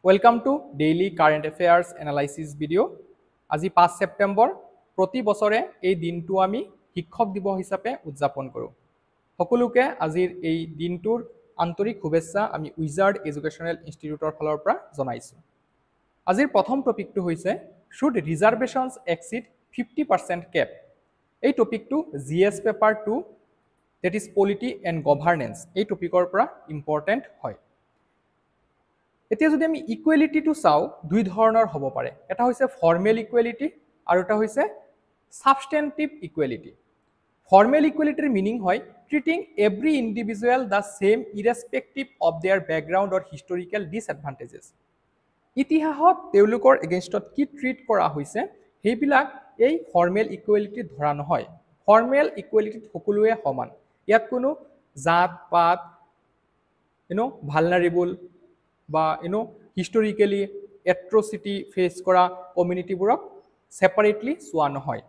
Welcome to Daily Current Affairs Analysis video. আজি 5 সেপ্টেম্বৰ প্ৰতি বছৰে এই দিনটো আমি শিক্ষক দিৱস হিচাপে উদযাপন কৰোঁ। সকলোকে আজিৰ এই দিনটোৰ আন্তৰিক শুভেচ্ছা আমি উইজাৰ্ড এডুকেশ্যনেল ইনষ্টিটিউটৰ ফালৰ পৰা জনাইছোঁ। আজিৰ প্ৰথম টপিকটো হৈছে শুড ৰিজাৰ্ভেশ্যনছ এক্সিড 50% কেপ। এই টপিকটো GS paper 2 that is polity and governance এই টপিকৰ পৰা ইম্পৰ্টেণ্ট হয়। এতিয়া যদি আমি ইকুৱেলিটিটো চাওঁ দুই ধৰণৰ হ'ব পাৰে, এটা হৈছে ফৰ্মেল ইকুৱেলিটি আৰু এটা হৈছে সাবস্টেন্টিভ ইকুৱেলিটি। ফৰ্মেল ইকুৱেলিটিৰ মিনিং হয় treating every individual the same irrespective of their background or historical disadvantages. ইতিহাসত তেওঁলোকৰ এগেইনষ্টত কি ট্ৰিট কৰা হৈছে সেইবিলাক এই ফৰ্মেল ইকুৱেলিটিত ধৰা নহয়। ফৰ্মেল ইকুৱেলিটিত সকলোৱে সমান, ইয়াত কোনো জাত পাত ভালনাৰেবল বা হিষ্টৰিকেলি এট্ৰচিটি ফেচ কৰা কমিউনিটিবোৰক সেপাৰেটলি চোৱা নহয়।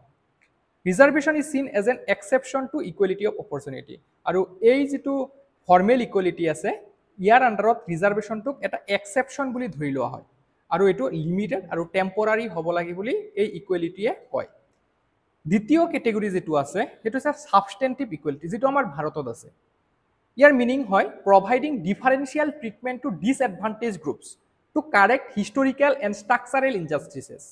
Reservation is seen as an exception to equality of opportunity. আৰু এই যিটো ফৰ্মেল ইকুৱেলিটি আছে ইয়াৰ আণ্ডাৰত ৰিজাৰ্ভেশ্যনটোক এটা এক্সেপশ্যন বুলি ধৰি লোৱা হয় আৰু এইটো লিমিটেড আৰু টেম্পৰাৰী হ'ব লাগে বুলি এই ইকুৱেলিটিয়ে কয়। দ্বিতীয় কেটেগৰী যিটো আছে সেইটো হৈছে সাবস্টেন্টিভ ইকুৱেলিটি, যিটো আমাৰ ভাৰতত আছে। ইয়াৰ মিনিং হয় providing differential treatment to disadvantage groups to correct historical and structural injustices.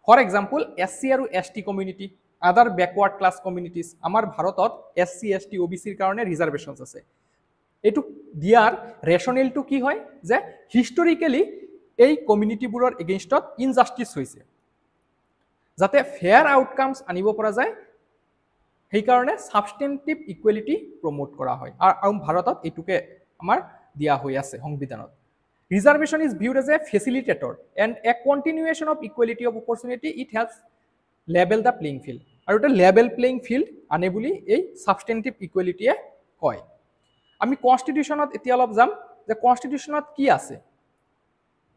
For example SC আৰু ST community, other backward class communities. আমাৰ ভাৰতত SC ST OBCৰ কাৰণে ৰিজাৰ্ভেশ্যনছ আছে। এইটো দিয়াৰ ৰেচনেলটো কি হয় যে হিষ্টৰিকেলি এই কমিউনিটিবোৰৰ এগেইনষ্টত ইনজাষ্টিচ হৈছে, যাতে ফেয়াৰ আউটকামছ আনিব পৰা যায় সেইকাৰণে সাবস্টেন্টিভ ইকুৱেলিটি প্ৰমোট কৰা হয় আৰু ভাৰতত এইটোকে আমাৰ দিয়া হৈ আছে সংবিধানত। Reservation is viewed as a facilitator and a continuation of equality of opportunity. It helps level the playing field. আৰু এটা লেভেল প্লেইং ফিল্ড আনে বুলি এই সাবস্টেন্টিভ ইকুৱেলিটিয়ে কয়। আমি কনষ্টিটিউশ্যনত এতিয়া অলপ যাম যে কনষ্টিটিউশ্যনত কি আছে।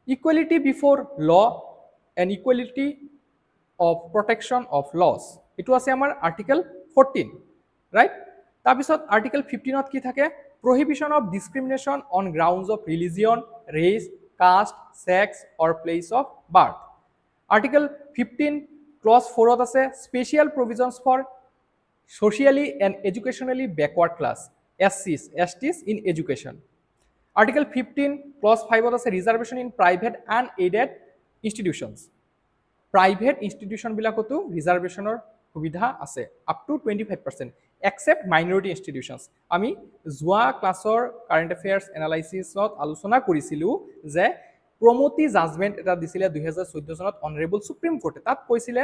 Equality before law and equality of protection of laws, এইটো আছে আমাৰ আৰ্টিকেল 14, ৰাইট। তাৰপিছত আৰ্টিকেল 15ত কি থাকে, prohibition of discrimination on grounds of religion, race, caste, sex or place of birth. Article 15 clause 4ত আছে special provisions for socially and educationally backward class SCs STs in education. Article 15 clause 5ত আছে reservation in private unaided institutions. Private ইনষ্টিটিউশ্যনবিলাকতো ৰিজাৰ্ভেশ্যনৰ সুবিধা আছে up to 25% except minority institutions. আমি যোৱা ক্লাছৰ কাৰেণ্ট এফেয়াৰ্ছ এনালাইচিছত আলোচনা কৰিছিলোঁ যে প্ৰমোটি জাজমেণ্ট এটা দিছিলে 2014 চনত অনাৰেবল সুপ্ৰিম কোৰ্টে। তাত কৈছিলে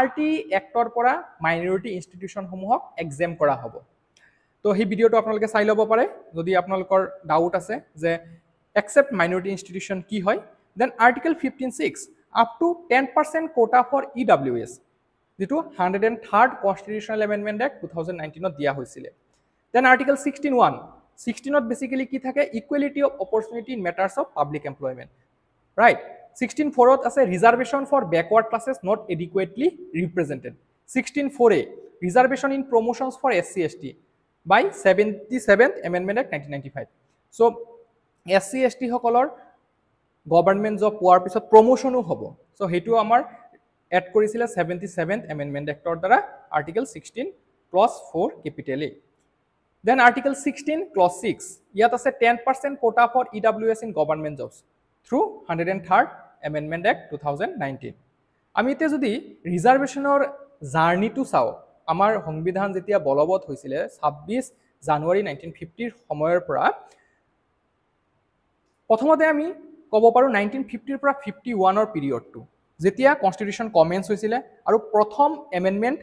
RT এক্টৰ পৰা মাইনৰিটি ইনষ্টিটিউশ্যনসমূহক এক্সেম কৰা হ'ব। তো সেই ভিডিঅ'টো আপোনালোকে চাই ল'ব পাৰে যদি আপোনালোকৰ ডাউট আছে যে এক্সেপ্ট মাইনৰিটি ইনষ্টিটিউশ্যন কি হয়। Then article 15(6) up to 10% quota for EWS, যিটো 103rd কনষ্টিটিউশ্যনেল এমেণ্ডমেণ্ট এক্ট 2019ত দিয়া হৈছিলে। দেন আৰ্টিকেল 16(1) 16ত বেচিকেলি কি থাকে, equality of opportunity in matters of public employment, right. 16(4)ত আছে reservation for backward classes not adequately represented. 16(4)A reservation in promotions for SC ST by 77th amendment act 1995। So' SC ST সকলৰ government job পোৱাৰ পিছত প্ৰমোশ্যনো হ'ব। চ' সেইটো আমাৰ add কৰিছিলে 77th amendment এক্টৰ দ্বাৰা আৰ্টিকেল 16 ক্লজ 4 কেপিটেল A। দেন আৰ্টিকেল 16 ক্লজ 6 ইয়াত আছে 10% quota for EWS in government jobs through 103rd amendment act 2019। আমি এতিয়া যদি ৰিজাৰ্ভেশ্যনৰ জাৰ্ণিটো চাওঁ, আমাৰ সংবিধান যেতিয়া বলবৎ হৈছিলে 26 জানুৱাৰী 1950ৰ সময়ৰ পৰা, প্ৰথমতে আমি ক'ব পাৰোঁ 1950ৰ পৰা 51ৰ পিৰিয়ডটো যেতিয়া কনষ্টিটিউশ্যন কমেন্স হৈছিলে আৰু প্ৰথম এমেণ্ডমেণ্ট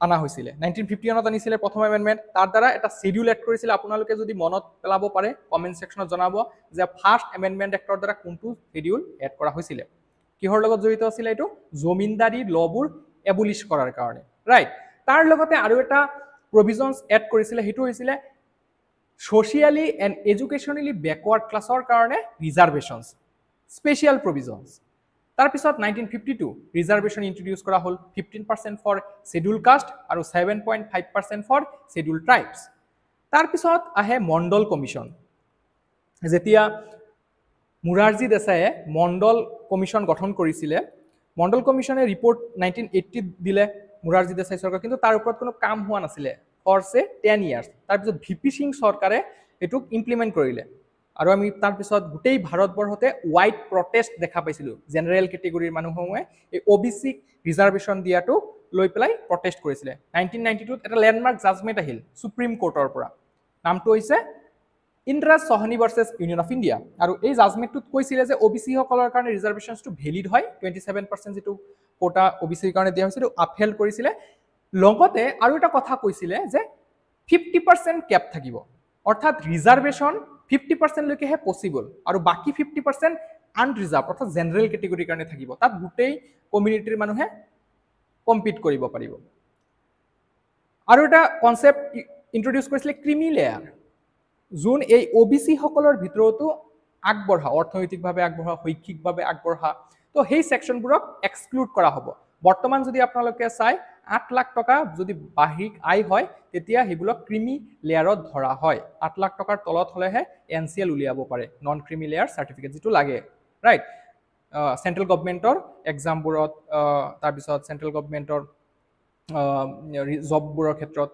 অনা হৈছিলে। 1951ত আনিছিলে প্ৰথম এমেণ্ডমেণ্ট, তাৰ দ্বাৰা এটা শ্বেডিউল এড কৰিছিলে। আপোনালোকে যদি মনত পেলাব পাৰে কমেণ্ট ছেকশ্যনত জনাব যে ফাৰ্ষ্ট এমেণ্ডমেণ্ট এক্টৰ দ্বাৰা কোনটো শ্বেডিউল এড কৰা হৈছিলে, কিহৰ লগত জড়িত আছিলে। এইটো জমিনদাৰী লবোৰ এবলিছ কৰাৰ কাৰণে, ৰাইট। তাৰ লগতে আৰু এটা প্ৰভিজনছ এড কৰিছিলে, সেইটো হৈছিলে ছ'চিয়েলি এণ্ড এডুকেশ্যনেলি বেকৱাৰ্ড ক্লাছৰ কাৰণে ৰিজাৰ্ভেশ্যনছ, স্পেচিয়েল প্ৰভিজনছ। তাৰপিছত 1952 ৰিজাৰ্ভেশ্যন ইন্ট্ৰডিউচ কৰা হ'ল 15% ফৰ শ্বেডিউল কাষ্ট আৰু 7.5% ফৰ শ্বেডিউল ট্ৰাইবছ। তাৰপিছত আহে মণ্ডল কমিশ্যন, যেতিয়া মোৰাৰজী দেশায়ে মণ্ডল কমিশন গঠন কৰিছিলে মণ্ডল কমিশনে ৰিপৰ্ট 1980 দিলে মোৰাৰজী দেশাই চৰকাৰ কিন্তু তাৰ ওপৰত কোনো কাম হোৱা নাছিলে ফৰ সে 10 ইয়াৰ্ছ তাৰপিছত ভিপি সিং চৰকাৰে এটুক ইমপ্লিমেন্ট কৰিলে আৰু আমি তাৰপিছত গোটেই ভাৰতবৰ্ষতে ওয়াইড প্ৰটেষ্ট দেখা পাইছিলো জেনাৰেল কেটেগৰীৰ মানুহসমূহে এই ওবিসি ৰিজাৰ্ভেশ্যন দিয়াটো লৈ পেলাই প্ৰটেষ্ট কৰিছিলে 1992 এটা ল্যান্ডমাৰ্ক জাজমেন্ট আহিল সুপ্ৰিম কোৰ্টৰ পৰা নামটো হৈছে Indra Sawhney versus union of India আৰু এই জাজমেন্টটোত কৈছিলে যে ওবিসি সকলৰ কাৰণে ৰিজাৰ্ভেশ্যনটো ভেলিড হয় 27% যেটো কোটা ওবিসিৰ কাৰণে দিয়া হৈছিল আপহেল্ড কৰিছিলে লগতে আৰু এটা কথা কৈছিলে যে 50% ক্যাপ থাকিব অৰ্থাৎ ৰিজাৰ্ভেশ্যন 50% লৈকেহে পসিবল আৰু বাকি 50% আনৰিজাৰ্ভ অৰ্থাৎ জেনাৰেল কেটেগৰীৰ কাৰণে থাকিব তাত গোটেই কমিউনিটিৰ মানুহে কম্পিট কৰিব পাৰিব আৰু এটা কনসেপ্ট ইন্ট্ৰোডিউস কৰিছিলে ক্ৰিমি লেয়াৰ যোন এই ওবিসি সকলৰ ভিতৰতো আগবঢ়া অৰ্থনৈতিকভাৱে আগবঢ়া শৈক্ষিকভাৱে আগবঢ়া তো সেই সেকশনবোৰক এক্সক্লুড কৰা হ'ব বৰ্তমান যদি আপোনালোকে চাই 8 লাখ টকা যদি বাহিক আয় হয় তেতিয়া হেবুলক ক্ৰিমি লেয়াৰত ধৰা হয় 8 লাখ টকাৰ তলত হলেহে এনসিএল উলিয়াব পাৰে নন ক্ৰিমি লেয়াৰ সাৰ্টিফিকেট যেটো লাগে ৰাইট সেন্ট্ৰেল গভৰ্নমেন্টৰ এক্সামবোৰত তাৰপিছত সেন্ট্ৰেল গভৰ্নমেন্টৰ জববোৰৰ ক্ষেত্ৰত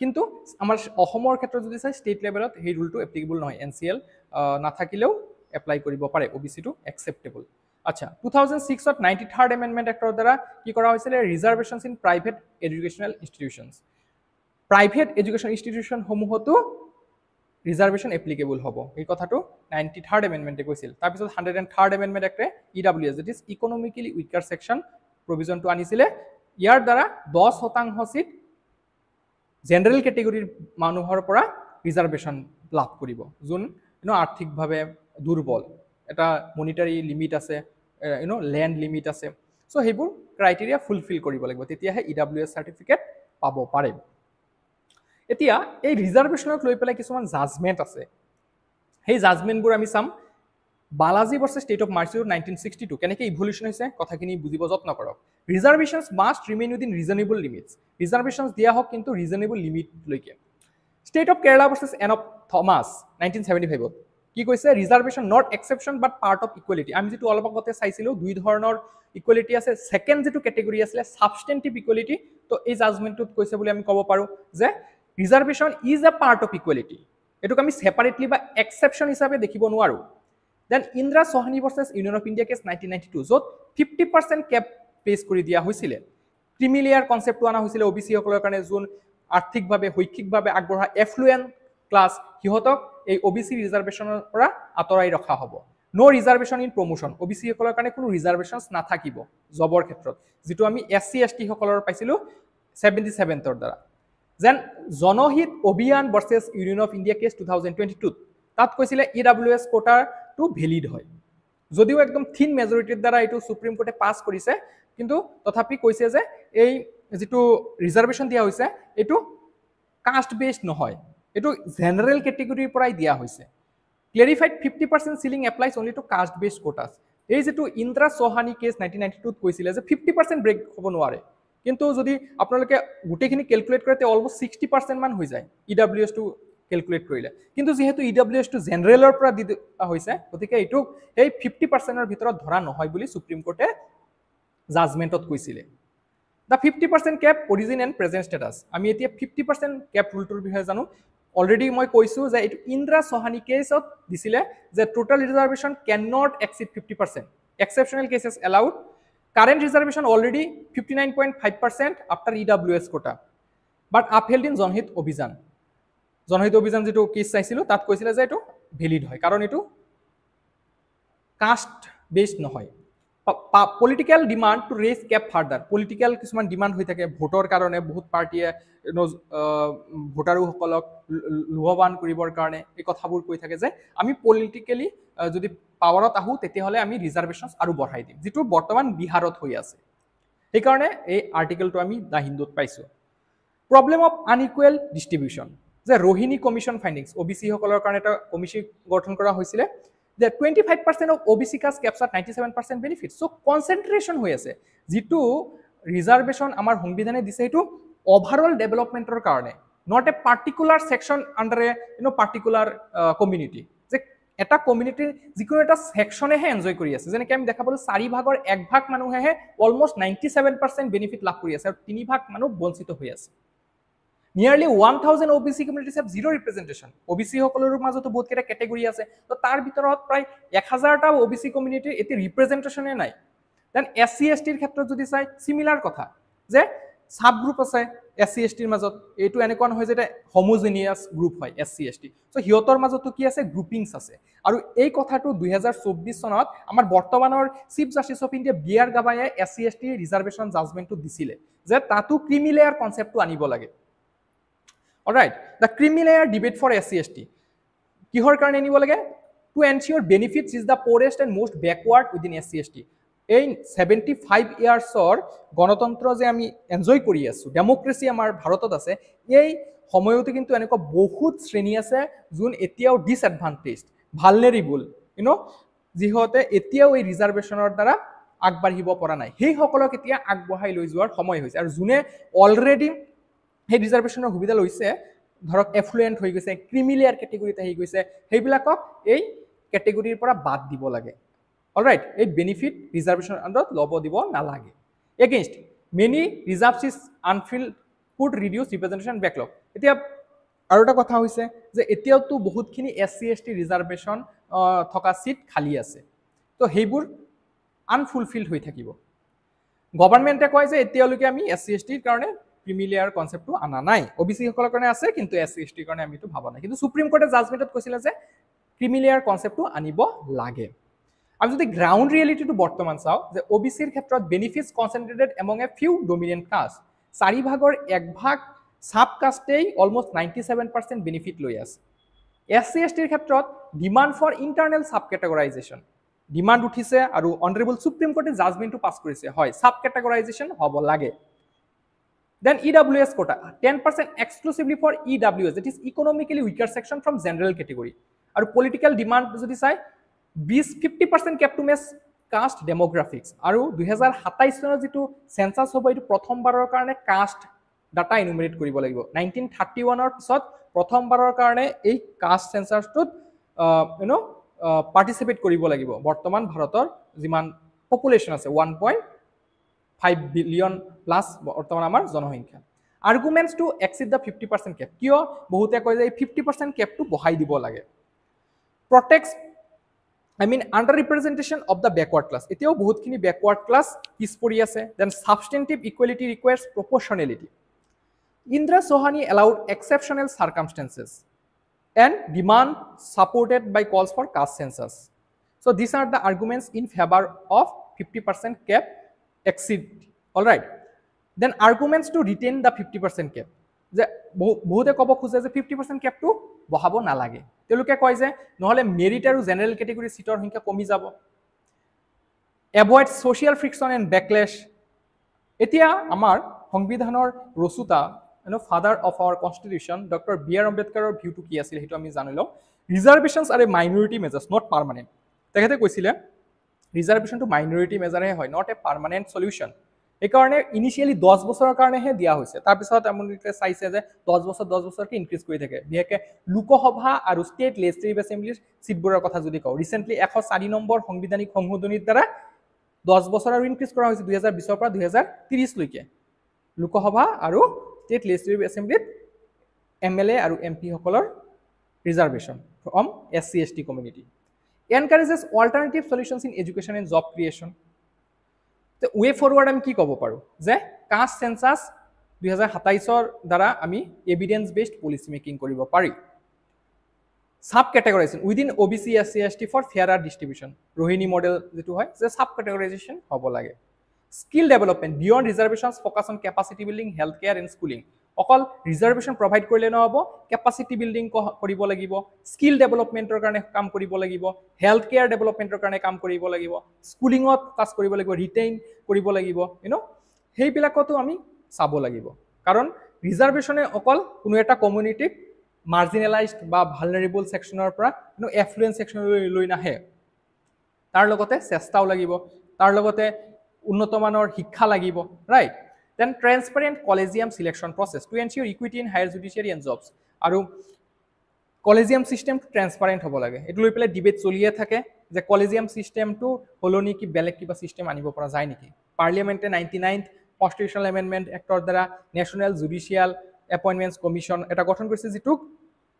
কিন্তু আমাৰ অসমৰ ক্ষেত্ৰত যদি চাই ষ্টেট লেভেলত সেই ৰুলটো এপ্লিকেবল নহয় এনসিএল নাথাকিলেও এপ্লাই কৰিব পাৰে ওবিসি টো একসেপ্টেবল আচ্ছা 2006 ত 93rd এমেন্ডমেন্ট এক্টৰ দ্বাৰা কি কৰা হৈছিল reservations in private educational institutions private education institution সমূহতো ৰিজাৰ্ভেশ্যন এপ্লিকেবল হ'ব এই কথাটো 93rd এমেন্ডমেন্টে কৈছিল তাৰ পিছত 103rd এমেন্ডমেন্ট এক্টে EWS that is economically weaker section প্ৰভিজনটো আনিছিলে ইয়াৰ দ্বাৰা 10% সিট জেনাৰেল কেটেগৰীৰ মানুহৰ পৰা ৰিজাৰ্ভেশ্যন লাভ কৰিব যোন আৰ্থিকভাৱে দুৰ্বল এটা মনিটাৰী লিমিট আছে ল্যান্ড লিমিট আছে সো হেবোৰ ক্ৰাইটেৰিয়া ফুলফিল কৰিব লাগিব তেতিয়াহে ইডব্লিউএছ সাৰ্টিফিকেট পাব পাৰে এতিয়া এই ৰিজাৰ্ভেশ্যনক লৈ পেলাই কিছুমান জাজমেন্ট আছে সেই জাজমেন্টবোৰ আমি চাম বালাজী ভাৰ্চেছ ষ্টেট অফ মাৰ্চি 1962 কেনেকৈ ইভলিউশন হৈছে কথাখিনি বুজিব যত্ন কৰক reservations must remain within reasonable limits reservations দিয়া হওক কিন্তু ৰিজনেবল লিমিট লৈকে state of Kerala versus N of Thomas 1975 কি কৈছে reservation not exception but part of equality আমি যেটো অলপ আগতে চাইছিলো দুই ধৰণৰ ইকুৱেলিটি আছে সেকেন্ড যেটো কেটেগৰী আছে সাবষ্টেন্টিভ ইকুৱেলিটি তো এই জাজমেন্টটোত কৈছে বুলি আমি ক'ব পাৰো যে reservation is a part of equality এটোক আমি সেপাৰেটলি বা এক্সেপশ্যন হিচাপে দেখিব নোৱাৰো then Indra Sawhney versus union of India case 1992 যত 50% ক্যাপ পেছ কৰি দিয়া হৈছিল ক্ৰিমি লেয়াৰ কনসেপ্টটো আনা হৈছিল ওবিসি সকলৰ কাৰণে যোন আৰ্থিকভাৱে শৈক্ষিকভাৱে আগবঢ়া এফ্লুয়েন্ট ক্লাস হিহতক এই ওবিসি ৰিজাৰ্ভেশ্যনৰ পৰা আতৰাই ৰখা হ'ব নো ৰিজাৰ্ভেশ্যন ইন প্ৰমোশন ওবিসি সকলৰ কাৰণে কোনো ৰিজাৰ্ভেশ্যনছ নাথাকিব জবৰ ক্ষেত্ৰত যেটো আমি এসসি এসটি সকলৰ পাইছিলো 77 ৰ দ্বাৰা যেন Janhit Abhiyan versus union of India case 2022 তাত কৈছিলে ইডব্লিউএছ কোটা টু ভ্যালিড হয় যদিও একদম থিন মেজৰিটিৰ দ্বাৰা এটো সুপ্ৰিম কোৰ্টে পাস কৰিছে কিন্তু তথাপি কৈছে যে এই যেটো ৰিজাৰ্ভেশ্যন দিয়া হৈছে এটো কাষ্ট বেসড নহয় এটো জেনাৰেল কেটেগৰীৰ পৰাই দিয়া হৈছে clarified 50% ceiling applies only to caste based quotas এই যেটো ইন্দ্ৰা সোহানি কেছ 1992 ত কৈছিলে যে 50% ব্ৰেক হ'ব নোৱাৰে কিন্তু যদি আপোনালোকে গুটেখিনি ক্যালকুলেট কৰে তে অলমোস্ট 60% মান হৈ যায় ইডব্লিউএছ টু ক্যালকুলেট কৰিলে কিন্তু যেহেতু ইডব্লিউএছ টু জেনাৰেলৰ পৰা দিয়া হৈছে গতিকে এটো এই 50% ৰ ভিতৰত ধৰা নহয় বুলি সুপ্ৰিম কোৰ্টে জাজমেন্টত কৈছিলে দা 50% ক্যাপ অৰিজিন এণ্ড প্ৰেজেন্ট ষ্টেটাস আমি এতিয়া 50% ক্যাপ ৰুলটোৰ বিষয়ে জানো অলৰেডি মই কৈছো যে এটো ইন্দ্ৰা সোহানি কেছত দিছিলে যে total reservation can not exceed 50% exceptional cases allowed current reservation already 59.5% after EWS quota but upheld in Janhit Abhiyan যেটো কেস চাইছিল তাত কৈছিল যে এটো ভ্যালিড হয় কারণ এটো কাস্ট বেসড নহয় political demand to raise cap further political কিছুমান ডিমান্ড হৈ থাকে ভোটৰ কাৰণে বহুত পাৰ্টিয়ে ভোটাৰসকলক লোভৱান কৰিবৰ কাৰণে এই কথাবোৰ কৈ থাকে যে আমি পলিটিক্যালি যদি পাৱাৰত আহু তেতিয়াহলে আমি ৰিজাৰ্ভেশ্যনছ আৰু বঢ়াই দিম যেটো বৰ্তমান বিহাৰত হৈ আছে এই কাৰণে এই আৰ্টিকেলটো আমি দা হিন্দুত পাইছো প্ৰবলেম অফ আনইকুৱেল ডিস্ট্ৰিবিউশন যে ৰোহিণী কমিশন ফাইন্ডিংস ওবিসি সকলৰ কাৰণে এটা কমিশন গঠন কৰা হৈছিল যে 25% of OBC caste capture 97% benefit so concentration হৈ আছে যেটো ৰিজাৰ্ভেশ্যন আমাৰ সংবিধানে দিছে এটো ওভাৰঅল ডেভেলপমেন্টৰ কাৰণে not a particular section under a particular community যে এটা কমিউনিটিৰ যিকোনো এটা সেকশনেহে এনজয় কৰি আছে যেনেকৈ আমি দেখা পালো 4 ভাগৰ 1 ভাগ মানুহেহে অলমোষ্ট 97% বেনিফিট লাভ কৰি আছে আৰু 3 ভাগ মানুহ বঞ্চিত হৈ আছে Nearly 1000 OBC communities have zero representation. OBC সকলৰ মাজতো বহুত কেটা ক্যাটাগৰী আছে তো তাৰ ভিতৰত প্ৰায় 1000টা OBC কমিউনিটিৰ এতি ৰিপ্ৰেজেন্টেশনে নাই দেন SC ST ৰ ক্ষেত্ৰত যদি চাই সিমিলাৰ কথা যে সাব গ্ৰুপ আছে SC ST ৰ মাজত এটো এনেকুৱা নহয় যে হোমোজেনিয়াস গ্ৰুপ হয় SC ST সো হিয়তৰ মাজতো কি আছে গ্ৰুপিংছ আছে আৰু এই কথাটো 2024 চনত আমাৰ বৰ্তমানৰ chief justice of India B R গাবায়ে SC ST ৰিজাৰ্ভেশন জাজমেন্টটো দিছিলে যে তাতো ক্ৰিমি লেয়াৰ কনসেপ্টটো আনিব লাগে Alright, the creamy layer debate for SC/ST. কিহৰ কাৰণে নিব লাগে? To ensure benefits is the poorest and most backward within SC/ST. এই 75 ইয়াৰ্ছৰ গণতন্ত্ৰ যে আমি এনজয় কৰি আছো ডেমোক্ৰেসি আমাৰ ভাৰতত আছে এই সময়তে কিন্তু এনেকুৱা বহুত শ্ৰেণী আছে যোন এতিয়াও ডিসএডভান্টেজড ভালনেৰেবল যিহতে এতিয়াও এই ৰিজাৰ্ভেশনৰ দ্বাৰা আগবাঢ়িব পৰা নাই সেই সকলক এতিয়া আগবঢ়াই লৈ যোৱাৰ সময় হৈছে আৰু যোনে অলৰেডি সেই ৰিজাৰ্ভেশনৰ সুবিধা লৈছে ধৰক এফ্লুয়েন্ট হৈ গৈছে ক্ৰিমিলিয়াৰ ক্যাটাগৰীতে হৈ গৈছে সেইবিলাকক এই ক্যাটাগৰীৰ পৰা বাদ দিব লাগে অলৰাইট এই বেনিফিট ৰিজাৰ্ভেশনৰ আন্ডাৰত লব দিব নালাগে against many reserves is unfilled could reduce representation backlog এতিয়া আৰু এটা কথা হৈছে যে এতিয়াওতো বহুতখিনি SC ST ৰিজাৰ্ভেশন থকা সিট খালি আছে তো সেইবোৰ আনফুলফিল্ড হৈ থাকিব গভৰ্ণমেণ্টে কয় যে এতিয়ালৈকে আমি SC ST ৰ কাৰণে ক্ৰিমিলিয়াৰ কনসেপ্টটো আনা নাই OBC সকলৰ কাৰণে আছে কিন্তু SC ST ৰ কাৰণে আমিটো ভাবা নাই কিন্তু সুপ্ৰিম কোৰ্টে জাজমেন্টত কৈছিল যে ক্ৰিমিলিয়াৰ কনসেপ্টটো আনিব লাগে আমি যদি গ্ৰাউন্ড ৰিয়েলিটিটো বৰ্তমান চাও যে OBC ৰ ক্ষেত্ৰত benefits concentrated among a few dominant caste 4 ভাগৰ 1 ভাগ সাব কাস্টেই অলমোষ্ট 97% বেনিফিট লৈ আছে SC ST ৰ ক্ষেত্ৰত demand for internal sub categorization demand উঠিছে আৰু অনাৰেবল সুপ্ৰিম কোৰ্টে জাজমেন্টটো পাস কৰিছে হয় সাব ক্যাটাগৰাইজেশন হ'ব লাগে Then EWS quota 10% exclusively for EWS that is economically weaker section from general category আৰু political demand যদি চাই 50% cap to match caste demographics আৰু 2027 চনৰ যেটো সেন্সাস হ'ব এটো প্ৰথমবাৰৰ কাৰণে caste data enumerate কৰিব লাগিব 1931 ৰ পিছত প্ৰথমবাৰৰ কাৰণে এই caste censusটোত participate কৰিব লাগিব বৰ্তমান ভাৰতৰ যিমান পপুলেশন আছে 1.5 billion plus বৰ্তমান আমাৰ জনসংখ্যা arguments to exceed the 50% cap কিয় বহুতে কয় যে 50% cap টো বহাই দিব লাগে protects under representation of the backward class এতিয়াও বহুতখিনি backward class পিছ পৰি আছে then substantive equality requires proportionality Indra Sohani allowed exceptional circumstances and demand supported by calls for caste census so these are the arguments in favor of 50% cap exceed all right then arguments to retain the 50% cap যে বহুতে কব খুজে যে 50% cap টো বহাব না লাগে তেলুকে কয় যে নহলে মেৰিট আৰু জেনাৰেল ক্যাটাগৰী সিটৰ সংখ্যা কমি যাব avoid social friction and backlash এতিয়া আমাৰ সংবিধানৰ ৰচুতা father of our constitution doctor B R. আম্বেদকাৰৰ ভিউটো কি আছিল হেতু আমি জানিলো reservations are a minority measures not permanent তেখেতে কৈছিলে ৰিজাৰ্ভেশন টু মাইনৰিটি মেজাৰহে হয় নট এ পাৰ্মানেন্ট সলিউশন এই কাৰণে ইনিশিয়ালি 10 বছৰৰ কাৰণেহে দিয়া হৈছে তাৰ পিছত আমনিকে চাইছে যে 10 বছৰকে ইনক্ৰিজ কৰি থাকে বিহেকে লোকসভা আৰু ষ্টেট লেজিসলেটিভ এসেম্বলিৰ সিটবোৰৰ কথা যদি কও ৰিসেন্টলি 104 নম্বৰ সংবিধানিক সংশোধনীৰ দ্বাৰা 10 বছৰ আৰু ইনক্ৰিজ কৰা হৈছে 2020 ৰ পৰা 2030 লৈকে লোকসভা আৰু ষ্টেট লেজিসলেটিভ এসেম্বলিত এমএলএ আৰু এমপি সকলৰ reservation from SC ST community encourages alternative solutions in education and job creation the way forward আমি কি কব পাৰো যে কাষ্ট সেন্সাস 2027 ৰ দ্বাৰা আমি এভিডেন্স বেসড পলিসি মেকিং কৰিব পাৰি sub categorization within OBC SC ST for fair distribution Rohini model যেটো হয় যে সাব ক্যাটাগৰাইজেশন হ'ব লাগে skill development beyond reservations focus on capacity building health care and schooling অকল ৰিজাৰ্ভেশন প্ৰভাইড কৰিলে নহব ক্যাপাসিটি বিল্ডিং কৰিব লাগিব স্কিল ডেভেলপমেন্টৰ কাৰণে কাম কৰিব লাগিব হেলথ কেয়াৰ ডেভেলপমেন্টৰ কাৰণে কাম কৰিব লাগিব স্কুলিংত কাজ কৰিব লাগিব ৰিটেইন কৰিব লাগিব হেই বিলাকতো আমি চাব লাগিব কাৰণ ৰিজাৰ্ভেশনে অকল কোনো এটা কমিউনিটিক মাৰ্জিনালাইজড বা ভালনাৰেবল সেকশনৰ পৰা এফ্লুয়েন্ট সেকশনলৈ লৈ নাহে তাৰ লগতে চেষ্টাও লাগিব তাৰ লগতে উন্নত মানৰ শিক্ষা লাগিব right then transparent collegium selection process to ensure equity in higher judiciary and jobs আৰু কলেজিয়াম সিস্টেমটো ট্ৰান্সপাৰেণ্ট হ'ব লাগে এইটো লৈ পেলাই ডিবেট চলিয়ে থাকে যে কলেজিয়াম সিস্টেমটো হলনি কি বেলেগ কিবা সিস্টেম আনিব পৰা যায় নেকি পাৰ্লিয়ামেণ্টে 99th কনষ্টিটিউশনাল এমেন্ডমেন্ট এক্টৰ দ্বাৰা ন্যাশনাল জুডিশিয়াল এপইন্টমেন্টস কমিশন এটা গঠন কৰিছে যেটোক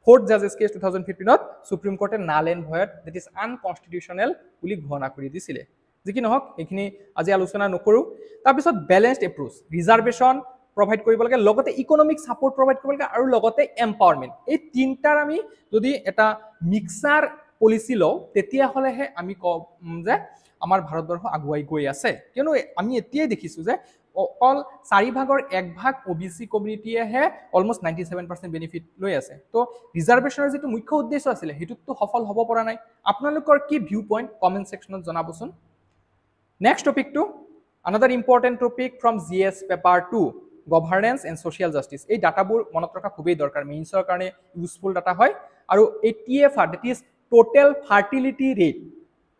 ফোৰ্থ জাজেস কেস 2015 ত সুপ্ৰিম কোৰ্টে null and void that is unconstitutional বুলি ঘোষণা কৰি দিছিলে যে কি নহক এখিনি আজি আলোচনা নকৰো তাৰ পিছত ব্যালেন্সড এপ্ৰোচ ৰিজাৰ্ভেশন প্ৰভাইড কৰিব লাগে লগতে ইকোনমিক সাপোৰ্ট প্ৰভাইড কৰিব লাগে আৰু লগতে এম্পাওয়াৰমেন্ট এই তিনটাৰ আমি যদি এটা মিক্সাৰ পলিসি লও তেতিয়া হলেহে আমি কম যে আমাৰ ভাৰতবৰ্ষ আগুৱাই গৈ আছে কিয়নো আমি এতিয়াই দেখিছো যে অল 4/1 ভাগ ওবিসি কমিউনিটিয়েহে অলমোস্ট 97% বেনিফিট লৈ আছে তো ৰিজাৰ্ভেশনৰ যেটো মুখ্য উদ্দেশ্য আছিল হেতুটো সফল হ'ব পৰা নাই আপোনালোকৰ কি ভিউ পইণ্ট কমেন্ট সেকশনত জনাবচোন next topic to another important topic from GS paper 2 governance and social justice এই ডাটাবোৰ মনত ৰখা খুবেই দৰকাৰ মেইনছৰ কাৰণে ইউজফুল ডাটা হয় আৰু এই TFR that is total fertility rate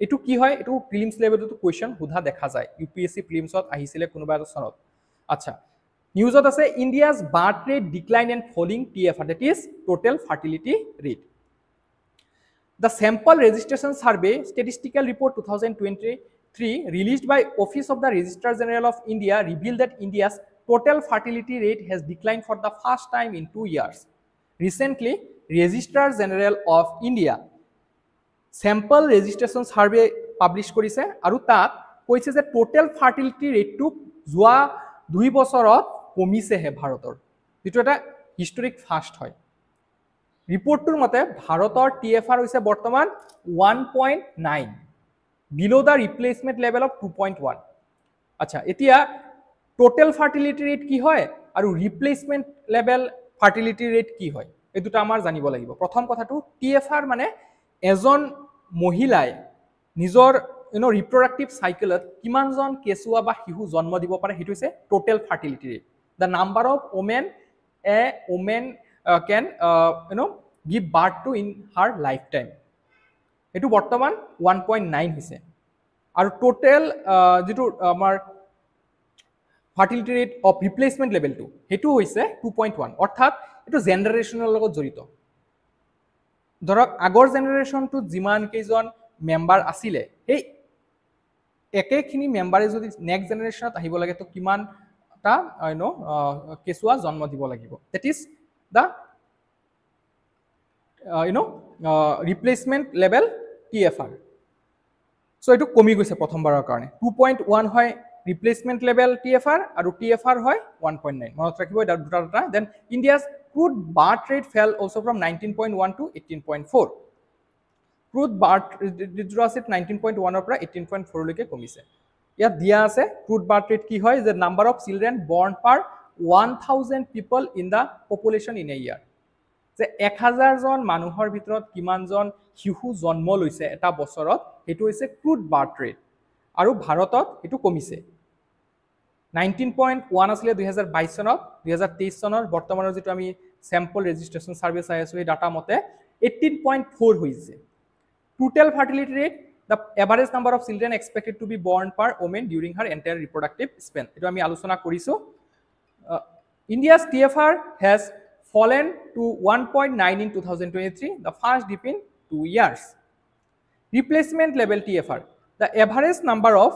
এটু কি হয় এটু প্রিলিমস লেভেলটো কোয়েশ্চন হুধা দেখা যায় ইউপিএসসি প্রিলিমসত আহিছিলে কোনোবা এটা সনত আচ্ছা নিউজত আছে ইন্ডিয়া's birth rate decline and falling TFR that is total fertility rate the sample registration survey statistical report 2023 released by Office of the Registrar General of India revealed that India's total fertility rate has declined for the first time in 2 years recently Registrar General of India sample registration survey publish কৰিছে আৰু তাত কৈছে যে total fertility ৰেটটো যোৱা 2 বছৰত কমিছে হে ভাৰতৰ যেটো এটা হিষ্টৰিক ফাষ্ট হয় ৰিপৰ্টটোৰ মতে ভাৰতৰ TFR হৈছে বৰ্তমান 1.9 below the replacement level of 2.1 আচ্ছা এতিয়া টোটাল ফাৰ্টিলিটি ৰেট কি হয় আৰু ৰিপ্লেসমেন্ট লেভেল ফাৰ্টিলিটি ৰেট কি হয় এই দুটা আমাৰ জানিব লাগিব প্ৰথম কথাটো TFR মানে এজন মহিলাই নিজৰ ৰিপ্ৰডাক্টিভ সাইকেলত কিমানজন কেঁচুৱা বা শিশু জন্ম দিব পাৰে হেতু হৈছে total fertility rate the number of women a woman can give birth to in her lifetime এটু বৰ্তমান 1.9 হৈছে আৰু টোটাল যেটো আমাৰ ফাৰ্টিলিটি ৰেট অফ ৰিপ্লেসমেন্ট লেভেলটো হেতু হৈছে 2.1 অৰ্থাৎ এটু জেনাৰেশনৰ লগত জড়িত ধৰক আগৰ জেনাৰেশনটো যিমান কেইজন মেম্বাৰ আছিল এই একেখিনি মেম্বাৰে যদি নেক্সট জেনাৰেশনত আহিব লাগে তো কিমান টা কেঁচুৱা জন্ম দিব লাগিব that is the replacement level TFR so এটু কমি গৈছে প্ৰথমবাৰৰ কাৰণে 2.1 হয় ৰিপ্লেসমেন্ট লেভেল TFR আৰু TFR হয় 1.9 মনত ৰাখিব এটা দুটা দুটা then ইণ্ডিয়া's crude birth rate fell also from 19.1 to 18.4 crude birth rate আছে 19.1 ৰ পৰা 18.4 লৈকে কমিছে ইয়াত দিয়া আছে crude birth rate কি হয় যে number of children born per 1000 people in the population in a year যে 1000 জন মানুহৰ ভিতৰত কিমানজন শিশু জন্ম লৈছে এটা বছৰত হেতু হৈছে crude birth rate আৰু ভাৰতত এটু কমিছে 19.1 আছিল 2022 চনত 2023 চনৰ বৰ্তমানৰ যেটো আমি স্যাম্পল ৰেজিষ্ট্ৰেচন সাৰ্ভে চাই আছো এই ডাটা মতে 18.4 হৈছে total fertility rate the average number of children expected to be born per woman during her entire reproductive span এটো আমি আলোচনা কৰিছো India's TFR has fallen to 1.9 in 2023 the first dip in 2 years replacement level TFR the average number of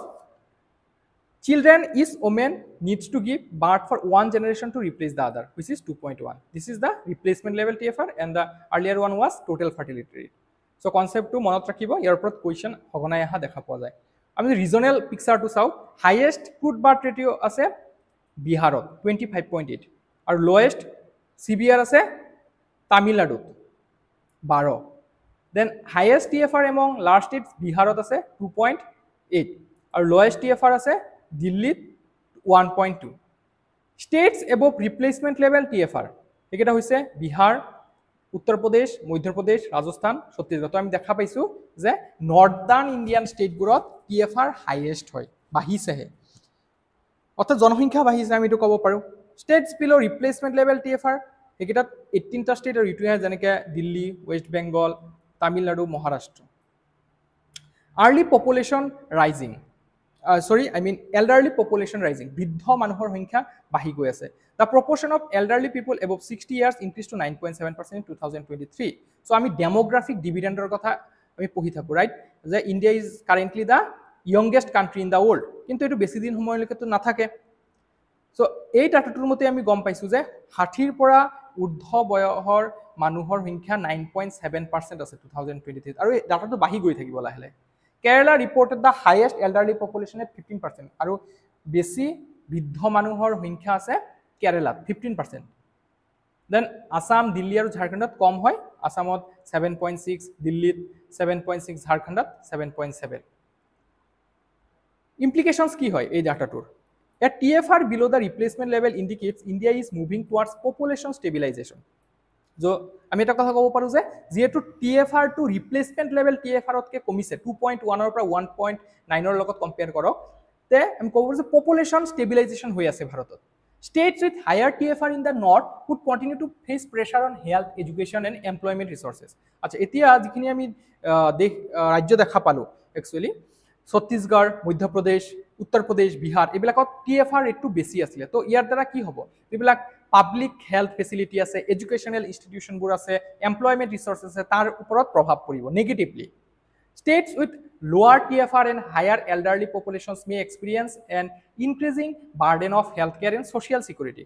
children each woman needs to give birth for one generation to replace the other which is 2.1 this is the replacement level TFR and the earlier one was total fertility rate so concept to মনত ৰাখিব ইয়াৰ ওপৰত question হগনাই আহা দেখা পোৱা যায় আমি ৰিজনাল পিকচাৰটো চাও highest crude birth ratio আছে বিহাৰত 25.8 আৰু লোয়েষ্ট CBR আছে তামিলনাডুত 12 then highest TFR among large states বিহাৰত আছে 2.8 আৰু লোয়েষ্ট TFR আছে দিল্লীত 1.2 states above replacement level TFR এটা হৈছে বিহাৰ উত্তৰ প্ৰদেশ মধ্য প্ৰদেশ ৰাজস্থান ছত্তীশগড় তো আমি দেখা পাইছো যে নৰ্দাৰ্ণ ইণ্ডিয়ান ষ্টেটবোৰত TFR হাইয়েষ্ট হয় বাহিছেহে অৰ্থাৎ জনসংখ্যা বাহিছে আমি এটো ক'ব পাৰো states below replacement level TFR একেটা 18টা ষ্টেট আৰু ইটুহে যেনেকে Delhi West Bengal Tamil Nadu Maharashtra early population rising sorry, I mean elderly population rising. বৃদ্ধ মানুহৰ সংখ্যা বাঢ়ি গৈ আছে. The proportion of elderly people above 60 years increased to 9.7% in 2023. So আমি demographic dividendৰ কথা আমি পঢ়ি থাকো, right? যে India is currently the youngest country in the world. কিন্তু এটো বেছি দিন সময়লৈকে তো নাথাকে. So এই ডাটাটোৰ মতে আমি গম পাইছো যে 60ৰ পৰা ঊৰ্ধ্ব বয়সৰ মানুহৰ সংখ্যা 9.7% আছে 2023 আৰু এই ডাটাটো বাঢ়ি গৈ থাকিব লাহে। Kerala reported the highest elderly population at 15% আৰু বেছি বৃদ্ধ মানুহৰ সংখ্যা আছে কেৰালাত 15%. Then Assam, Delhi আৰু ঝাৰখণ্ডত কম হয়, আসামত 7.6, দিল্লীত 7.6, ঝাৰখণ্ডত 7.7. Implications কি হয় এই ডাটাটোৰ? A TFR below the replacement level indicates India is moving towards population stabilization. So আমি এটা কথা ক'ব পাৰো যে যেহেতু TFR to replacement level TFR তকে কমিছে 2.1 ৰ পৰা 1.9 ৰ লগত কম্পেয়াৰ কৰক তে আমি ক'ব পাৰো যে পপুলেশন ষ্টেবিলাইজেশন হৈ আছে ভাৰতত. States with higher TFR in the north would continue to face pressure on health, education and employment resources. আচ্ছা এতিয়া যিখিনি আমি ৰাজ্য দেখা পালো একচুয়ালি ছত্তীশগড়, মধ্যপ্ৰদেশ, উত্তৰ প্ৰদেশ, বিহাৰ এইবিলাকত TFR ৰেটটো বেছি আছিল। তো ইয়াৰ দ্বাৰা কি হ'ব? এইবিলাক পাব্লিক হেলথ ফেসিলিটি আছে, এডুকেশনাল ইনস্টিটিউশনবোৰ আছে, এমপ্লয়মেন্ট ৰিসোৰ্স আছে, তাৰ ওপৰত প্ৰভাৱ পৰিব negatively. States with lower TFR and higher elderly populations may experience an increasing burden of healthcare and social security.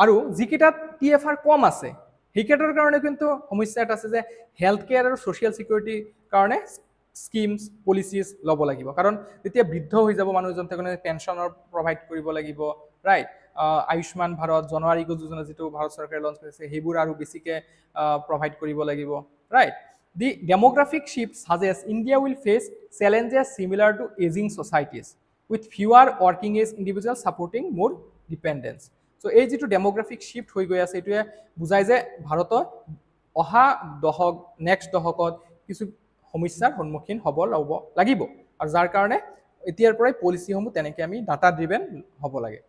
আৰু যিকেইটাত TFR কম আছে সেইকেইটাৰ কাৰণে কিন্তু সমস্যা এটা আছে যে হেলথকেয়াৰ আৰু সোশ্যাল সিকিউৰিটি কাৰণে স্কিমস পলিচিজ ল'ব লাগিব, কাৰণ যেতিয়া বৃদ্ধ হৈ যাব মানুহজন তেনে পেনশনৰ প্ৰভাইড কৰিব লাগিব, ৰাইট? আয়ুষ্মান ভাৰত, জন আৰোগ্য যোজনা যেটো ভাৰত চৰকাৰে লঞ্চ কৰিছে সেইবোৰ আৰু বেছিকে প্ৰভাইড কৰিব লাগিব, right? The demographic shift suggests India will face challenges similar to aging societies with fewer working age individuals supporting more dependence. So এই যেটো demographic shift হৈ গৈ আছে এটোৱে বুজায় যে ভাৰতৰ অহা দহক নেক্সট দহকত কিছু সমস্যাৰ সন্মুখীন হ'ব লাগিব আৰু যাৰ কাৰণে এতিয়াৰ পৰাই পলিচিসমূহ তেনেকৈ আমি ডাটা ড্ৰিভেন হ'ব লাগে।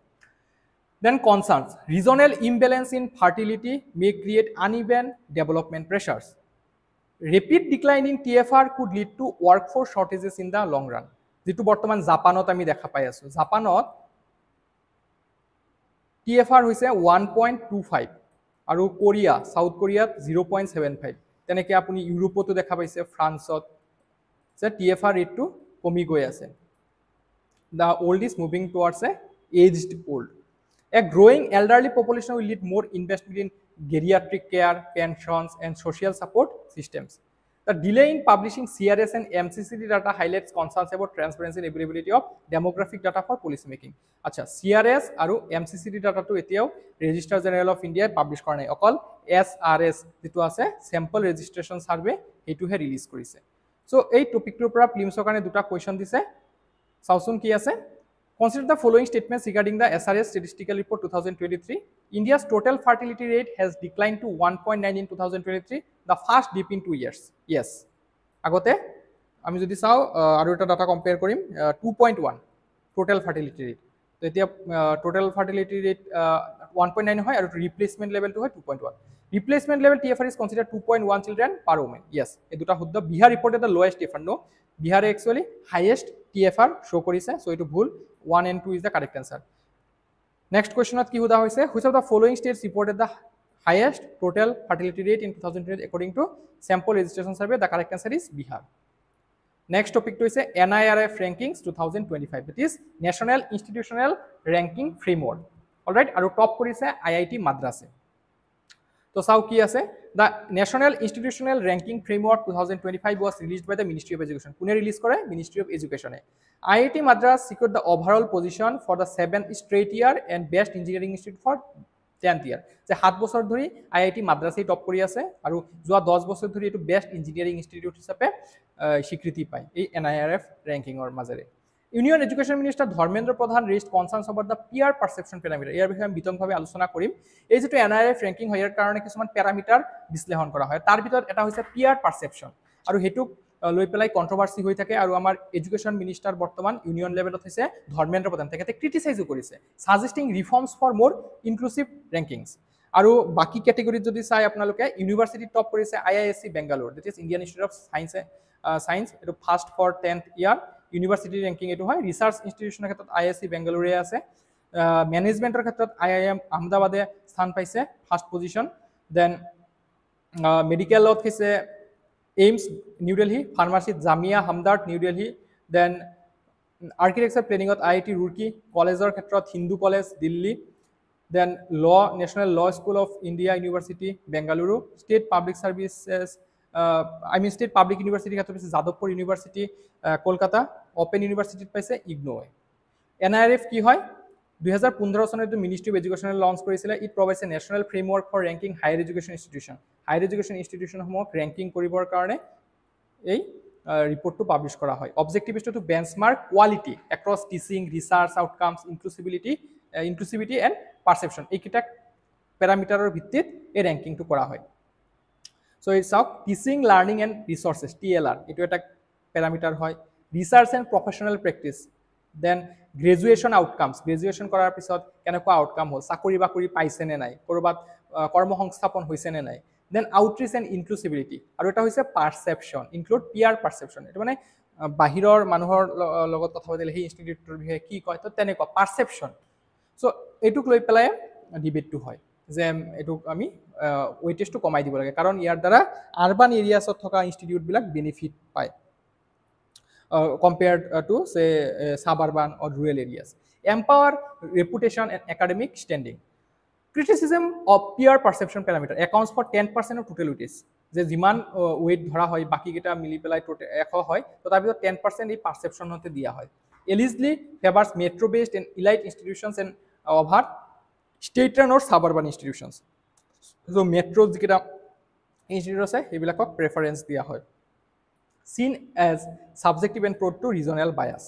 Then concerns. Regional imbalance in fertility may create uneven development pressures. Rapid decline in TFR could lead to workforce shortages in the long run. যেটো বৰ্তমান জাপানত আমি দেখা পাই আছো। জাপানত TFR হৈছে 1.25 আৰু কোৰিয়া, সাউথ কোৰিয়াত 0.75। তেনেকৈ আপুনি ইউৰোপতো দেখা পাইছে, ফ্ৰান্সত যে TFR ৰেটটো কমি গৈ আছে। The old is moving towards a aged old. A growing elderly population will need more investment in geriatric care, pensions, and social support systems. The delay in publishing CRS and MCCD data highlights concerns about transparency and availability of demographic data for policy making. আচ্ছা, CRS আৰু MCCD data to এতিয়াও Register General of India publish কৰা নাই, অকল SRS যেটো আছে Sample Registration Survey এইটোহে release কৰিছে। সো এই টপিকটোৰ পৰা প্লিমছৰ কাৰণে দুটা কোৱেশ্চন দিছে, চাওচোন কি আছে। Consider the following statements regarding the SRS statistical report 2023. India's total fertility rate has declined to 1.9 in 2023, the first dip in 2 years. Yes. Agote, আমি যদি চাও আৰু এটা ডাটা কম্পেয়াৰ কৰিম 2.1 total fertility rate. তো এতিয়া total fertility rate 1.9 হয় আৰু replacement level to হয় 2.1. Replacement level TFR is considered 2.1 children per woman. Yes. এই দুটা শুদ্ধ। Bihar reported the lowest TFR. No. Bihar actually highest TFR show কৰিছে, so এটো ভুল। 1 and 2 is the correct answer. Next question কি হুদা হৈছে, which of the following states reported the highest total fertility rate in 2020 according to sample registration survey? The correct answer is Bihar. Next topic to is NIRF rankings 2025, that is National Institutional Ranking Framework. All right, আৰু top কৰিছে IIT Madras. তো চাও কি আছে, the National Institutional Ranking Framework 2025 was released by the Ministry of Education. কোনে release কৰে? Ministry of Education. IIT Madras secured the overall position for the 7th straight year and Best Engineering Institute for 10th year. যে 7 বছৰ ধৰি IIT Madras top কৰি আছে আৰু যোৱা 10 বছৰ ধৰি এটো বেষ্ট ইঞ্জিনিয়াৰিং ইনষ্টিটিউট হিচাপে স্বীকৃতি পায় এই NIRF ৰেংকিংৰ মাজেৰে। Union Education Minister Dharmendra Pradhan raised concerns about the peer perception parameter. ইয়াৰ বিষয়ে আমি বিতংভাৱে আলোচনা কৰিম। এই যেটো NIRF ৰেংকিং হয় ইয়াৰ কাৰণে কিছুমান প্যাৰামিটাৰ বিশ্লেষণ কৰা হয়, তাৰ ভিতৰত এটা হৈছে peer perception আৰু হেতুক লৈ পেলাই কন্ট্ৰোভাৰ্সি হৈ থাকে আৰু আমাৰ এডুকেশন মিনিষ্টাৰ বৰ্তমান ইউনিয়ন লেভেলত হৈছে ধৰ্মেন্দ্ৰ প্ৰধান, তেখেতে ক্ৰিটিসাইজো কৰিছে, সাজেষ্টিং ৰিফৰ্মস ফৰ মোৰ ইনক্লুসিভ ৰেংকিংস। আৰু বাকি ক্যাটেগৰিত যদি চাই আপোনালোকে ইউনিভাৰ্সিটি টপ কৰিছে IISc Bengaluru, that is Indian institute of science এটো first for 10th year, university ranking এইটো হয় ৰিচাৰ্চ ইনষ্টিটিউচনৰ ক্ষেত্ৰত IISc বেংগালুৰুৱে আছে মেনেজমেণ্টৰ ক্ষেত্ৰত IIM আহমেদাবাদে স্থান পাইছে ফাৰ্ষ্ট পজিশ্যন দেন মেডিকেলত হৈছে এইমছ নিউ দিল্লী ফাৰ্মাচীত জামিয়া হামদাৰ্দ নিউ দিল্লী দেন আৰ্কিটেকচাৰ প্লেনিঙত IIT ৰুৰ্কি কলেজৰ ক্ষেত্ৰত Hindu college Delhi then national law school of India university Bengaluru state public services state public ইউনিভাৰ্চিটিৰ ক্ষেত্ৰত পাইছে যাদৱপুৰ ইউনিভাৰ্চিটি কলকাতা অপেন ইউনিভাৰ্চিটিত পাইছে ইগনোৱে NIRF কি হয় 2015 চনত মিনিষ্ট্ৰী অফ এডুকেশ্যনে লঞ্চ কৰিছিলে it provides a national framework for ranking higher education institution higher education ইনষ্টিটিউশ্যনসমূহক ৰেংকিং কৰিবৰ কাৰণে এই ৰিপৰ্টটো পাব্লিছ কৰা হয় objective is to benchmark quality across teaching research outcomes inclusivity and perception এইকেইটা পেৰামিটাৰৰ ভিত্তিত এই ৰেংকিংটো কৰা হয় চ' এই চাওক teaching learning and resources TLR এইটো এটা পেৰামিটাৰ হয় research and professional practice then graduation outcomes graduation কৰাৰ পিছত কেনেকুৱা আউটকাম হ'ল চাকৰি বাকৰি পাইছেনে নাই ক'ৰবাত কৰ্মসংস্থাপন হৈছেনে নাই দেন আউটৰিচ এণ্ড ইনক্লুচিভিটি আৰু এটা হৈছে পাৰচেপশ্যন ইনক্লুড পিয়াৰ পাৰচেপশ্যন এইটো মানে বাহিৰৰ মানুহৰ লগত কথা পাতিলে সেই ইনষ্টিটিউটৰ বিষয়ে কি কয় তো তেনেকুৱা পাৰচেপশ্যন চ' এইটোক লৈ পেলাই ডিবেটটো হয় যে এইটোক আমি ৱেইটেজটো কমাই দিব লাগে কাৰণ ইয়াৰ দ্বাৰা আৰ্বান এৰিয়াছত থকা ইনষ্টিটিউটবিলাক বেনিফিট পায় compared to say suburban or rural areas. Empower reputation and academic standing. Criticism of peer perception parameter accounts for 10% of total weightage. যে যিমান weight ধৰা হয় বাকি কেটা মিলি পেলাই টোটাল 100 হয় তো তাৰ ভিতৰত 10% এই পারসেপশন হতে দিয়া হয় allegedly favours metro based and elite institutions and over state run or suburban institutions so metro যেটা ইনস্টিটিউট আছে সেইবিলাকক প্রেফারেন্স দিয়া হয় seen as subjective and prone to regional bias.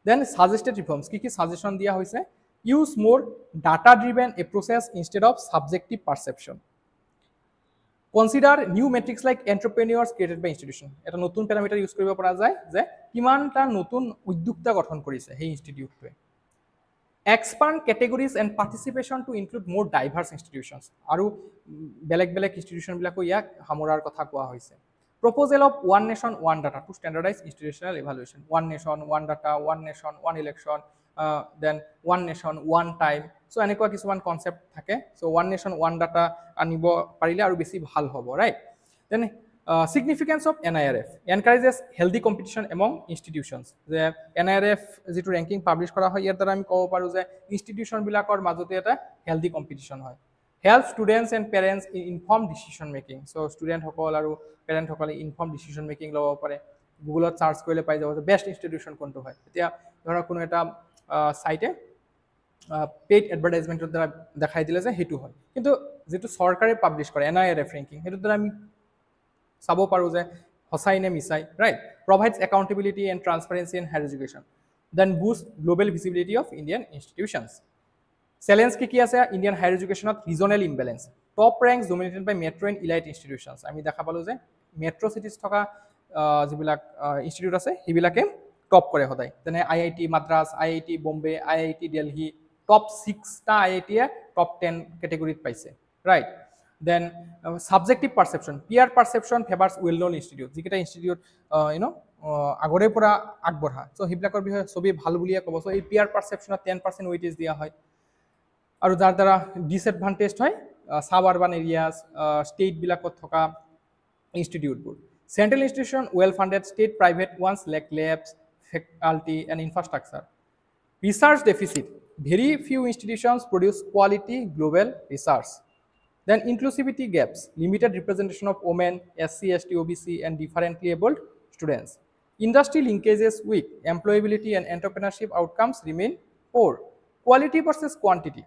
Then suggested reforms ki suggestion diya hoise use more data driven approaches instead of subjective perception. Consider new metrics like entrepreneurs created by institution. Eta notun parameter use koribo para jay je kimanta notun udyokta গঠন করিছে hey institute to expand categories and participation to include more diverse institutions aru belek institution bilako yak hamorar kotha koa hoise Proposal of one nation, one data to standardize institutional evaluation. One nation, one data, one nation, one election, then one nation, one time. So, এনেকুৱা কিছুমান concept থাকে. So, one nation, one data আনিব পাৰিলে আৰু বেছি ভাল হ'ব, right? Then, significance of NIRF encourages healthy competition among institutions. The NIRF যিটো ranking publish কৰা হয় ইয়াৰ দ্বাৰা আমি ক'ব পাৰো যে institution বিলাকৰ মাজতে এটা healthy competition হয়. Help students and parents in informed decision making. So student hokol aru parent hokol informed decision making lobo pare. Google search korile pai jabo best institution konto hoy. Etia dhora kono eta site paid advertisement dara dekhai dile je hetu hoy. Kintu jetu sarkare publish kore NIRF ranking hetu dara ami sabo paru je hosai ne misai, right? Provides accountability and transparency in higher education. Then boost global visibility of Indian institutions. Challenge ki ase Indian higher education regional imbalance top ranks dominated by metro and elite institutions ami dekha palu je metro cities thoka jibilak institute ase hibilake top kore hodai tene IIT Madras IIT Bombay IIT Delhi top 6 ta IIT top 10 category paise right then subjective perception peer perception favors well known institute jiketa institute agore pura agbodha so hibilakor bihoy sobi bhal buliya kobo so ei peer perception 10% weightage dia hoy আৰু যাৰ দ্বাৰা ডিসএডভান্টেজ হয় সাবাৰবান এৰিয়াস state বিলাকত থকা ইনষ্টিটিউটবোৰ central institution well funded state private ones lack labs faculty and infrastructure research deficit very few institutions produce quality global research then inclusivity gaps limited representation of women SC ST OBC and differently abled students industry linkages weak employability and entrepreneurship outcomes remain poor quality versus quantity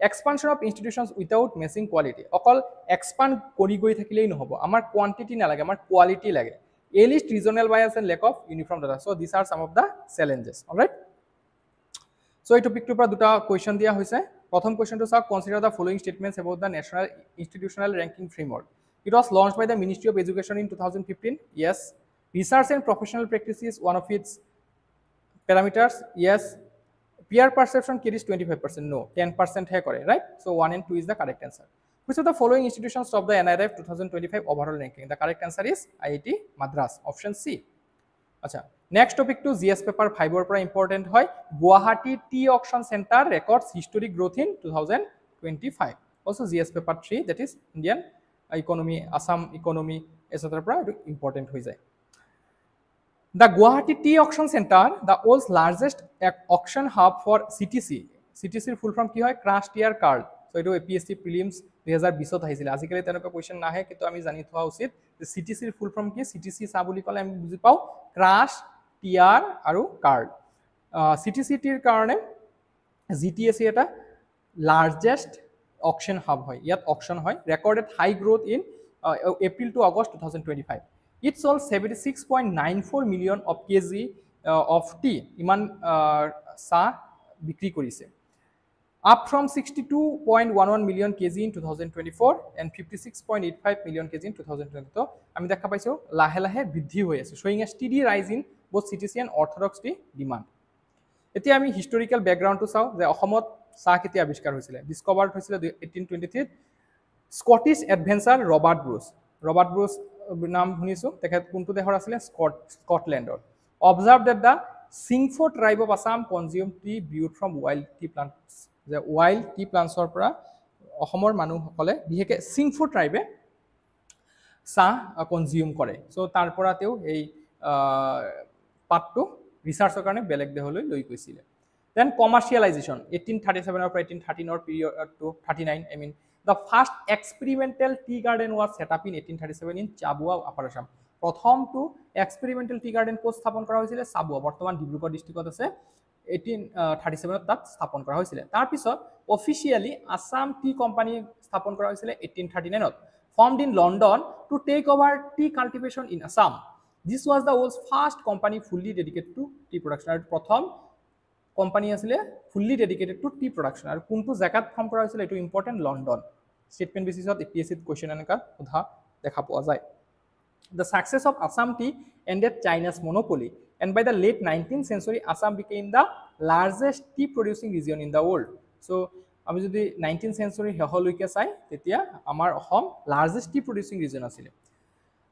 expansion of institutions without missing quality অকল expand কৰি গৈ থাকিলেই নহব আমাৰ quantity না লাগে আমাৰ quality লাগে a list regional bias and lack of uniform data so these are some of the challenges all right so এই টপিকটোৰ পৰা দুটা কোৱেশ্চন দিয়া হৈছে প্ৰথম কোৱেশ্চনটো চাওক consider the following statements about the national institutional ranking framework it was launched by the Ministry of Education in 2015 yes research and professional practice is one of its parameters yes peer perception carries 25% no 10% hai kore right so 1 and 2 is the correct answer which of the following institutions top the NIRF 2025 overall ranking the correct answer is IIT Madras option C acha Next topic to GS paper 5 or important hoy Guwahati Tea Auction Center records historic growth in 2025. Also GS paper 3 that is Indian economy, Assam economy etc. important hoy jay. The Guwahati Tea Auction Center, the world's largest auction hub for CTC. CTC full from ki hoy crash tier card. So eto APSC prelims 2020 ত আহিছিল আজিকালি তেনেকা question নাহে কিন্তু আমি জানি থোৱা উচিত যে CTC ৰ ফুল ফৰ্ম কি CTC সা বুলি কলে আমি বুজি পাও ক্ৰাশ টিআৰ আৰু কাৰ্ড CTC টিৰ কাৰণে GTSC এটা লাৰ্জেষ্ট অকশন হাব হয় ইয়াত অকশন হয় recorded high growth in April to August 2025 it sold 76.94 million of kg of tea ইমান সা বিক্ৰী কৰিছে up from 62.11 million kg in 2024 and 56.85 million kg in 2020 তো আমি দেখা পাইছো লাহে লাহে বৃদ্ধি হৈ আছে showing a steady rise in both CTC and orthodox tea demand এতিয়া আমি হিষ্টৰিকেল ব্যাকগ্ৰাউণ্ডটো চাও যে অসমত চাহ কেতিয়া আৱিষ্কাৰ হৈছিল ডিসকভাৰ্ড হৈছিল 1823 স্কটিশ এডভেঞ্চাৰ ৰবাৰ্ট ব্ৰুচ নাম শুনিছো তেখেত কোনটো দেশৰ আছিল স্কটল্যান্ডৰ observed that the Singpho tribe of Assam consumed tea brewed from wild tea plants যে wild tea plants or পৰা অসমৰ মানুহসকলে বিশেষকৈ Singpho tribe চাহ কনজিউম কৰে সো তাৰ পৰা তেও এই পাতটো ৰিসাৰ্চৰ কাৰণে বেলেগ দেহলৈ লৈ গৈছিল then কমাৰ্শিয়ালাইজেশন 1837 or 1813 or period to 39 I mean the first experimental tea garden was set up in 1837 in Chabua Upper Assam প্ৰথমটো এক্সপেৰিমেন্টাল টি গাৰ্ডেন কোড স্থাপন কৰা হৈছিল চাবুয়া বৰ্তমান ডিব্ৰুগড় ডিস্ট্ৰিক্টত আছে 1837 তাত স্থাপন কৰা হৈছিল তাৰ পিছত অফিশিয়ালি আসাম টি কোম্পানী স্থাপন কৰা হৈছিল 1839 ত formed in London to take over tea cultivation in Assam this was the world's first company fully dedicated to tea production আৰু প্ৰথম কোম্পানী আছিল fully dedicated to tea production আৰু কোনটো জায়গাত ফৰ্ম কৰা হৈছিল এটো ইম্পৰ্টেন্ট লন্ডন স্টেটমেন্ট বেসিছত এপিএসসি কোশ্চেন এনেকা উঠা দেখা পোৱা যায় The success of Assam tea ended China's monopoly, and by the late 19th century, Assam became the largest tea producing region in the world. So, আমি যদি 19th century হেহলৈকে চাই তেতিয়া আমাৰ Assam largest tea producing region আছিল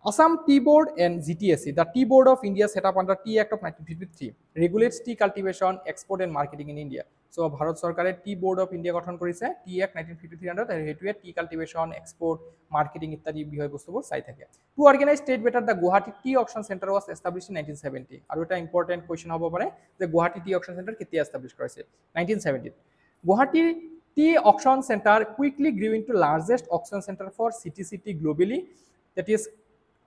Assam Tea Board and GTSC, the Tea Board of India set up under Tea Act of 1953, regulates tea cultivation, export and marketing in India. So, Bharat Sarkare Tea Board of India গঠন কৰিছে Tea Act 1953 under আৰু হেতুৱে tea cultivation, export, marketing ইত্যাদি বিষয় বস্তুবোৰ চাই থাকে. To organize trade better, the Guwahati Tea Auction Center was established in 1970. আৰু এটা ইম্পৰ্টেন্ট কোৱেশ্চন হ'ব পাৰে যে Guwahati Tea Auction Center কেতিয়া এষ্টাবলিশ কৰিছে 1970 Guwahati Tea Auction Center quickly grew into largest auction center for CTC tea globally, that is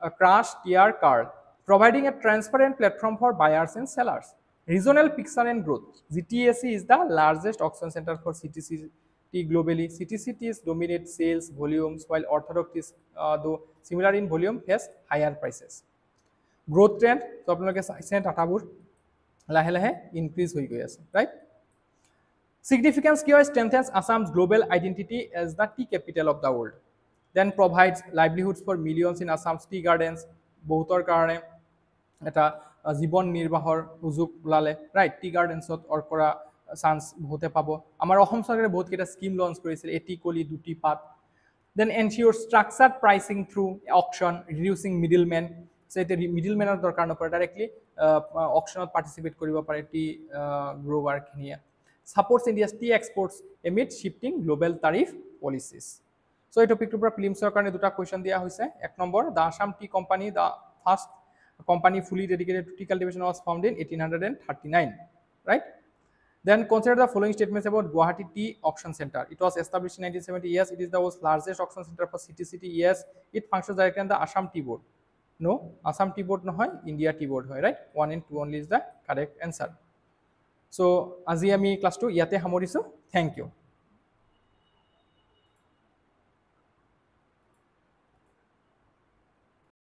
a crash tier card, providing a transparent platform for buyers and sellers. Regional picture and growth. GTSC is the largest auction center for CTC tea globally. CTC teas dominate sales volumes, while orthodox teas, though similar in volume, has higher prices. Growth trend, so আপোনালোকে চাইছে টাটাবোৰ লাহে লাহে increase হৈ গৈ আছে, right? Significance কিয় strengthens Assam's global identity as the tea capital of the world. Then provides livelihoods for millions in Assam's tea gardens. বহুতৰ কাৰণে এটা জীৱন নিৰ্বাহৰ সুযোগ ওলালে ৰাইট টি গাৰ্ডেন্সত অৰ কৰা চান্স বহুতে পাব আমাৰ অসম চৰকাৰে বহুত কেইটা স্কিম লঞ্চ কৰিছিল এটি কলি দুটি পাত then ensure structured pricing through auction reducing middleman সেতে মিডলম্যানৰ দৰকাৰ নপৰে ডাইৰেক্টলি অকশনত পাৰ্টিসিপেট কৰিব পাৰে টি গ্ৰোৱাৰ খিনিয়া supports India's tea exports amid shifting global tariff policies. So, এই টপিকটোৰ পৰা প্ৰিলিমছৰ কাৰণে দুটা কোৱেশ্চন দিয়া হৈছে এক number the Assam Tea Company, the first company fully dedicated to tea cultivation, was formed in 1839, right? Then consider the following statements about Guwahati Tea Auction Center. It was established in 1970. Yes, it is the world's largest auction center for CTC tea. Yes, it functions directly under the Assam Tea Board. No, Assam Tea Board no hoy, India Tea Board hoy, right? 1 and 2 only is the correct answer. So, আজি আমি ক্লাসটো ইয়াতে সামৰিছো। Thank you.